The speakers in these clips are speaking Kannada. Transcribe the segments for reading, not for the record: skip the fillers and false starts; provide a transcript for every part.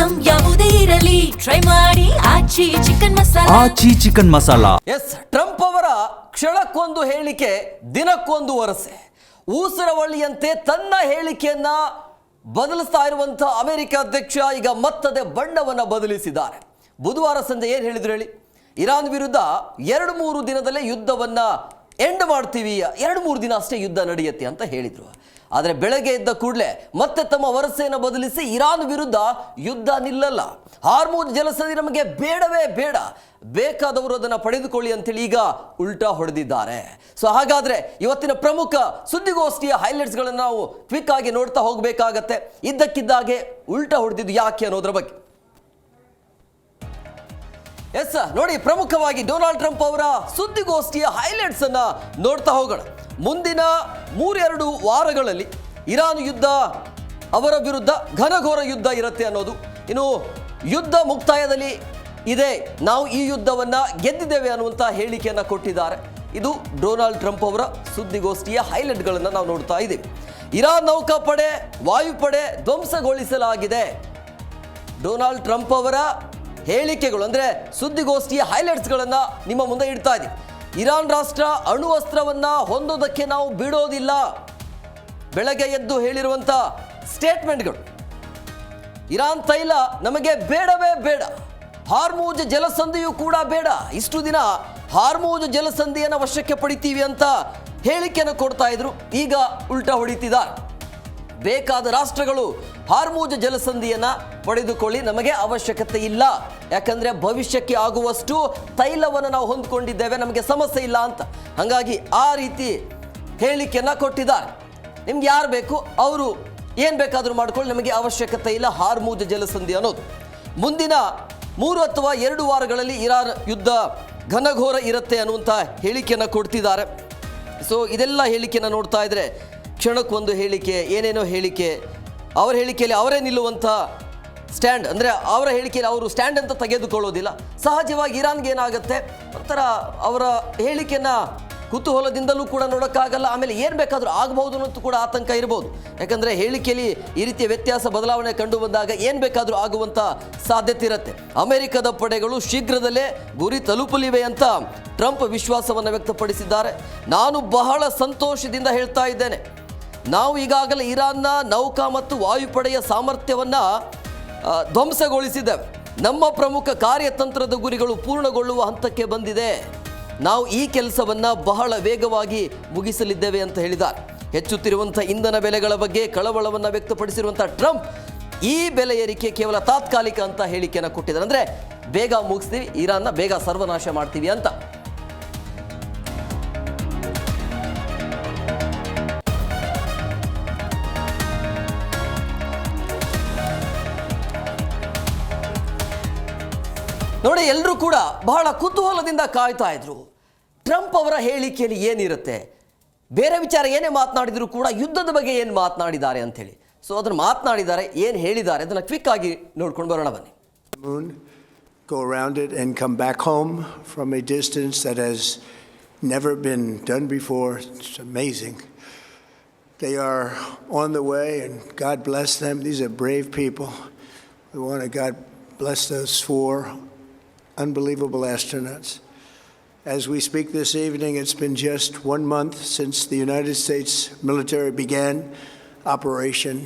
ಐಟಂ ಯಾವುದೇ ಇರಲಿ ಟ್ರೈ ಮಾಡಿ ಆಚಿ ಚಿಕನ್ ಮಸಾಲಾ. ಎಸ್, ಟ್ರಂಪ್ ಅವರ ಕ್ಷಣಕ್ಕೊಂದು ಹೇಳಿಕೆ, ದಿನಕ್ಕೊಂದು ವರಸೆ. ಊಸರವಳ್ಳಿಯಂತೆ ತನ್ನ ಹೇಳಿಕೆಯನ್ನ ಬದಲಿಸ್ತಾ ಇರುವಂತಹ ಅಮೆರಿಕ ಅಧ್ಯಕ್ಷ ಈಗ ಮತ್ತದೇ ಬಣ್ಣವನ್ನ ಬದಲಿಸಿದ್ದಾರೆ. ಬುಧವಾರ ಸಂಜೆ ಏನು ಹೇಳಿದ್ರು ಹೇಳಿ? ಇರಾನ್ ವಿರುದ್ಧ 2-3 ದಿನದಲ್ಲೇ ಯುದ್ಧವನ್ನ ಎಂಡ್ ಮಾಡ್ತೀವಿ, 2-3 ದಿನ ಅಷ್ಟೇ ಯುದ್ಧ ನಡೆಯುತ್ತೆ ಅಂತ ಹೇಳಿದ್ರು. ಆದರೆ ಬೆಳಗ್ಗೆ ಎದ್ದ ಕೂಡಲೇ ಮತ್ತೆ ತಮ್ಮ ವರಸೆಯನ್ನು ಬದಲಿಸಿ ಇರಾನ್ ವಿರುದ್ಧ ಯುದ್ಧ ನಿಲ್ಲಲ್ಲ, ಹಾರ್ಮುಜ್ ಜಲಸಂಧಿ ನಮಗೆ ಬೇಡವೇ ಬೇಡ, ಬೇಕಾದವರು ಅದನ್ನು ಪಡೆದುಕೊಳ್ಳಿ ಅಂತೇಳಿ ಈಗ ಉಲ್ಟಾ ಹೊಡೆದಿದ್ದಾರೆ. ಸೊ ಹಾಗಾದ್ರೆ ಇವತ್ತಿನ ಪ್ರಮುಖ ಸುದ್ದಿಗೋಷ್ಠಿಯ ಹೈಲೈಟ್ಸ್ಗಳನ್ನು ನಾವು ಕ್ವಿಕ್ ಆಗಿ ನೋಡ್ತಾ ಹೋಗಬೇಕಾಗತ್ತೆ. ಇದ್ದಕ್ಕಿದ್ದಾಗೆ ಉಲ್ಟಾ ಹೊಡೆದಿದ್ದು ಯಾಕೆ ಅನ್ನೋದ್ರ ಬಗ್ಗೆ. ಎಸ್ ನೋಡಿ, ಪ್ರಮುಖವಾಗಿ ಡೊನಾಲ್ಡ್ ಟ್ರಂಪ್ ಅವರ ಸುದ್ದಿಗೋಷ್ಠಿಯ ಹೈಲೈಟ್ಸ್ ಅನ್ನ ನೋಡ್ತಾ ಹೋಗೋಣ. ಮುಂದಿನ 3-2 ವಾರಗಳಲ್ಲಿ ಇರಾನ್ ಯುದ್ಧ ಅವರ ವಿರುದ್ಧ ಘನಘೋರ ಯುದ್ಧ ಇರುತ್ತೆ ಅನ್ನೋದು. ಇನ್ನು ಯುದ್ಧ ಮುಕ್ತಾಯದಲ್ಲಿ ಇದೆ, ನಾವು ಈ ಯುದ್ಧವನ್ನ ಗೆದ್ದಿದ್ದೇವೆ ಅನ್ನುವಂಥ ಹೇಳಿಕೆಯನ್ನು ಕೊಟ್ಟಿದ್ದಾರೆ. ಇದು ಡೊನಾಲ್ಡ್ ಟ್ರಂಪ್ ಅವರ ಸುದ್ದಿಗೋಷ್ಠಿಯ ಹೈಲೈಟ್ಗಳನ್ನು ನಾವು ನೋಡ್ತಾ ಇದ್ದೀವಿ. ಇರಾನ್ ನೌಕಾಪಡೆ, ವಾಯುಪಡೆ ಧ್ವಂಸಗೊಳಿಸಲಾಗಿದೆ. ಡೊನಾಲ್ಡ್ ಟ್ರಂಪ್ ಅವರ ಹೇಳಿಕೆಗಳು ಅಂದರೆ ಸುದ್ದಿಗೋಷ್ಠಿಯ ಹೈಲೈಟ್ಸ್ಗಳನ್ನು ನಿಮ್ಮ ಮುಂದೆ ಇಡ್ತಾ ಇದ್ದೀವಿ. ಇರಾನ್ ರಾಷ್ಟ್ರ ಅಣುವಸ್ತ್ರವನ್ನು ಹೊಂದೋದಕ್ಕೆ ನಾವು ಬಿಡೋದಿಲ್ಲ. ಬೆಳಗ್ಗೆ ಎದ್ದು ಹೇಳಿರುವಂಥ ಸ್ಟೇಟ್ಮೆಂಟ್ಗಳು, ಇರಾನ್ ತೈಲ ನಮಗೆ ಬೇಡವೇ ಬೇಡ, ಹಾರ್ಮುಜ್ ಜಲಸಂಧಿಯೂ ಕೂಡ ಬೇಡ, ಇಷ್ಟು ದಿನ ಹಾರ್ಮುಜ್ ಜಲಸಂಧಿಯನ್ನು ವಶಕ್ಕೆ ಪಡಿತೀವಿ ಅಂತ ಹೇಳಿಕೆಯನ್ನು ಕೊಡ್ತಾ ಇದ್ರು, ಈಗ ಉಲ್ಟಾ ಹೊಡಿತಿದ್ದಾರೆ. ಬೇಕಾದ ರಾಷ್ಟ್ರಗಳು ಹಾರ್ಮುಜ್ ಜಲಸಂಧಿಯನ್ನ ಪಡೆದುಕೊಳ್ಳಿ, ನಮಗೆ ಅವಶ್ಯಕತೆ ಇಲ್ಲ, ಯಾಕಂದ್ರೆ ಭವಿಷ್ಯಕ್ಕೆ ಆಗುವಷ್ಟು ತೈಲವನ್ನು ನಾವು ಹೊಂದ್ಕೊಂಡಿದ್ದೇವೆ, ನಮಗೆ ಸಮಸ್ಯೆ ಇಲ್ಲ ಅಂತ. ಹಾಗಾಗಿ ಆ ರೀತಿ ಹೇಳಿಕೆಯನ್ನ ಕೊಟ್ಟಿದ್ದಾರೆ. ನಿಮ್ಗೆ ಯಾರು ಬೇಕು ಅವರು ಏನು ಬೇಕಾದರೂ ಮಾಡ್ಕೊಳ್ಳಿ, ನಮಗೆ ಅವಶ್ಯಕತೆ ಇಲ್ಲ ಹಾರ್ಮುಜ್ ಜಲಸಂಧಿ ಅನ್ನೋದು. ಮುಂದಿನ 3 ಅಥವಾ 2 ವಾರಗಳಲ್ಲಿ ಇರಾನ್ ಯುದ್ಧ ಘನಘೋರ ಇರುತ್ತೆ ಅನ್ನುವಂಥ ಹೇಳಿಕೆಯನ್ನು ಕೊಡ್ತಿದ್ದಾರೆ. ಸೊ ಇದೆಲ್ಲ ಹೇಳಿಕೆಯನ್ನು ನೋಡ್ತಾ ಇದ್ರೆ ಕ್ಷಣಕ್ಕೊಂದು ಹೇಳಿಕೆ, ಏನೇನೋ ಹೇಳಿಕೆ, ಅವರ ಹೇಳಿಕೆಯಲ್ಲಿ ಅವರೇ ನಿಲ್ಲುವಂಥ ಸ್ಟ್ಯಾಂಡ್, ಅಂದರೆ ಅವರ ಹೇಳಿಕೆಯಲ್ಲಿ ಅವರು ಸ್ಟ್ಯಾಂಡ್ ಅಂತ ತೆಗೆದುಕೊಳ್ಳೋದಿಲ್ಲ. ಸಹಜವಾಗಿ ಇರಾನ್ಗೆ ಏನಾಗುತ್ತೆ, ಒಂಥರ ಅವರ ಹೇಳಿಕೆಯನ್ನು ಕುತೂಹಲದಿಂದಲೂ ಕೂಡ ನೋಡೋಕ್ಕಾಗಲ್ಲ, ಆಮೇಲೆ ಏನು ಬೇಕಾದರೂ ಆಗಬಹುದು ಅನ್ನೋದು ಕೂಡ ಆತಂಕ ಇರ್ಬೋದು. ಯಾಕಂದರೆ ಹೇಳಿಕೆಯಲ್ಲಿ ಈ ರೀತಿಯ ವ್ಯತ್ಯಾಸ ಬದಲಾವಣೆ ಕಂಡು ಬಂದಾಗ ಏನು ಬೇಕಾದರೂ ಆಗುವಂಥ ಸಾಧ್ಯತೆ ಇರುತ್ತೆ. ಅಮೆರಿಕದ ಪಡೆಗಳು ಶೀಘ್ರದಲ್ಲೇ ಗುರಿ ತಲುಪಲಿವೆ ಅಂತ ಟ್ರಂಪ್ ವಿಶ್ವಾಸವನ್ನು ವ್ಯಕ್ತಪಡಿಸಿದ್ದಾರೆ. ನಾನು ಬಹಳ ಸಂತೋಷದಿಂದ ಹೇಳ್ತಾ ಇದ್ದೇನೆ, ನಾವು ಈಗಾಗಲೇ ಇರಾನ್ನ ನೌಕಾ ಮತ್ತು ವಾಯುಪಡೆಯ ಸಾಮರ್ಥ್ಯವನ್ನು ಧ್ವಂಸಗೊಳಿಸಿದ್ದೇವೆ. ನಮ್ಮ ಪ್ರಮುಖ ಕಾರ್ಯತಂತ್ರದ ಗುರಿಗಳು ಪೂರ್ಣಗೊಳ್ಳುವ ಹಂತಕ್ಕೆ ಬಂದಿದೆ. ನಾವು ಈ ಕೆಲಸವನ್ನು ಬಹಳ ವೇಗವಾಗಿ ಮುಗಿಸಲಿದ್ದೇವೆ ಅಂತ ಹೇಳಿದ್ದಾರೆ. ಹೆಚ್ಚುತ್ತಿರುವಂಥ ಇಂಧನ ಬೆಲೆಗಳ ಬಗ್ಗೆ ಕಳವಳವನ್ನು ವ್ಯಕ್ತಪಡಿಸಿರುವಂಥ ಟ್ರಂಪ್ ಈ ಬೆಲೆ ಏರಿಕೆ ಕೇವಲ ತಾತ್ಕಾಲಿಕ ಅಂತ ಹೇಳಿಕೆಯನ್ನು ಕೊಟ್ಟಿದ್ದಾರೆ. ಅಂದರೆ ಬೇಗ ಮುಗಿಸ್ತೀವಿ, ಇರಾನ್ನ ಬೇಗ ಸರ್ವನಾಶ ಮಾಡ್ತೀವಿ ಅಂತ. ನೋಡಿ, ಎಲ್ಲರೂ ಕೂಡ ಬಹಳ ಕುತೂಹಲದಿಂದ ಕಾಯ್ತಾ ಇದ್ರು, ಟ್ರಂಪ್ ಅವರ ಹೇಳಿಕೆಯಲ್ಲಿ ಏನಿರುತ್ತೆ, ಬೇರೆ ವಿಚಾರ ಏನೇ ಮಾತನಾಡಿದ್ರು ಕೂಡ ಯುದ್ಧದ ಬಗ್ಗೆ ಏನು ಮಾತನಾಡಿದ್ದಾರೆ ಅಂತೇಳಿ. ಸೊ ಅದನ್ನು ಮಾತನಾಡಿದ್ದಾರೆ, ಏನು ಹೇಳಿದ್ದಾರೆ ಅದನ್ನು ಕ್ವಿಕ್ ಆಗಿ ನೋಡ್ಕೊಂಡು ಬರೋಣ ಬನ್ನಿ. Go around it and come back home from a distance that has never been done before. It's amazing. They are on the way and God bless them. These are brave people. We want to God bless those 4 unbelievable astronauts. As we speak this evening, it's been just 1 month since the United States military began Operation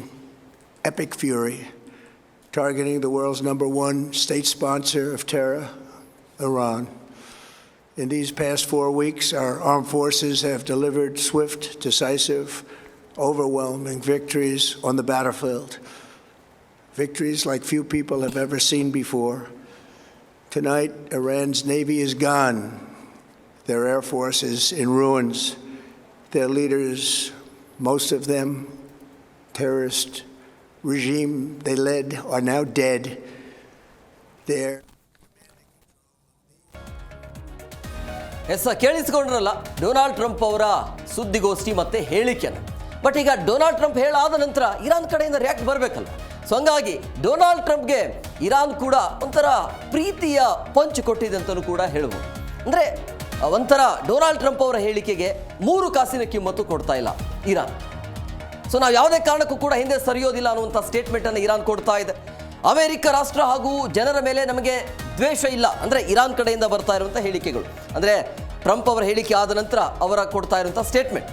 Epic Fury, targeting the world's #1 state sponsor of terror, Iran. In these past 4 weeks, our armed forces have delivered swift, decisive, overwhelming victories on the battlefield. Victories like few people have ever seen before. Tonight, Iran's navy is gone. Their air force is in ruins. Their leaders, most of them terrorist regime they led, are now dead. ಕೇಳಿಸಿಕೊಂಡ್ರಲ್ಲ ಡೊನಾಲ್ಡ್ ಟ್ರಂಪ್ ಅವರ ಸುದ್ದಿಗೋಷ್ಠಿ ಮತ್ತೆ ಹೇಳಿಕೆಯನ್ನು. ಬಟ್ ಈಗ ಡೊನಾಲ್ಡ್ ಟ್ರಂಪ್ ಹೇಳಾದ ನಂತರ ಇರಾನ್ ಕಡೆಯಿಂದ ರಿಯಾಕ್ಟ್ ಬರಬೇಕಲ್ಲ. ಸೊ ಹಂಗಾಗಿ ಡೊನಾಲ್ಡ್ ಟ್ರಂಪ್ಗೆ ಇರಾನ್ ಕೂಡ ಒಂಥರ ಪ್ರೀತಿಯ ಪಂಚ್ ಕೊಟ್ಟಿದೆ ಅಂತಲೂ ಕೂಡ ಹೇಳ್ಬೋದು. ಅಂದರೆ ಒಂಥರ ಡೊನಾಲ್ಡ್ ಟ್ರಂಪ್ ಅವರ ಹೇಳಿಕೆಗೆ 3 ಕಾಸಿನ ಕಿಮ್ಮತ್ತು ಕೊಡ್ತಾ ಇಲ್ಲ ಇರಾನ್. ಸೊ ನಾವು ಯಾವುದೇ ಕಾರಣಕ್ಕೂ ಕೂಡ ಹಿಂದೆ ಸರಿಯೋದಿಲ್ಲ ಅನ್ನುವಂಥ ಸ್ಟೇಟ್ಮೆಂಟನ್ನು ಇರಾನ್ ಕೊಡ್ತಾ ಇದೆ. ಅಮೆರಿಕ ರಾಷ್ಟ್ರ ಹಾಗೂ ಜನರ ಮೇಲೆ ನಮಗೆ ದ್ವೇಷ ಇಲ್ಲ, ಅಂದರೆ ಇರಾನ್ ಕಡೆಯಿಂದ ಬರ್ತಾ ಇರುವಂಥ ಹೇಳಿಕೆಗಳು, ಅಂದರೆ ಟ್ರಂಪ್ ಅವರ ಹೇಳಿಕೆ ಆದ ನಂತರ ಅವರ ಕೊಡ್ತಾ ಇರುವಂಥ ಸ್ಟೇಟ್ಮೆಂಟ್.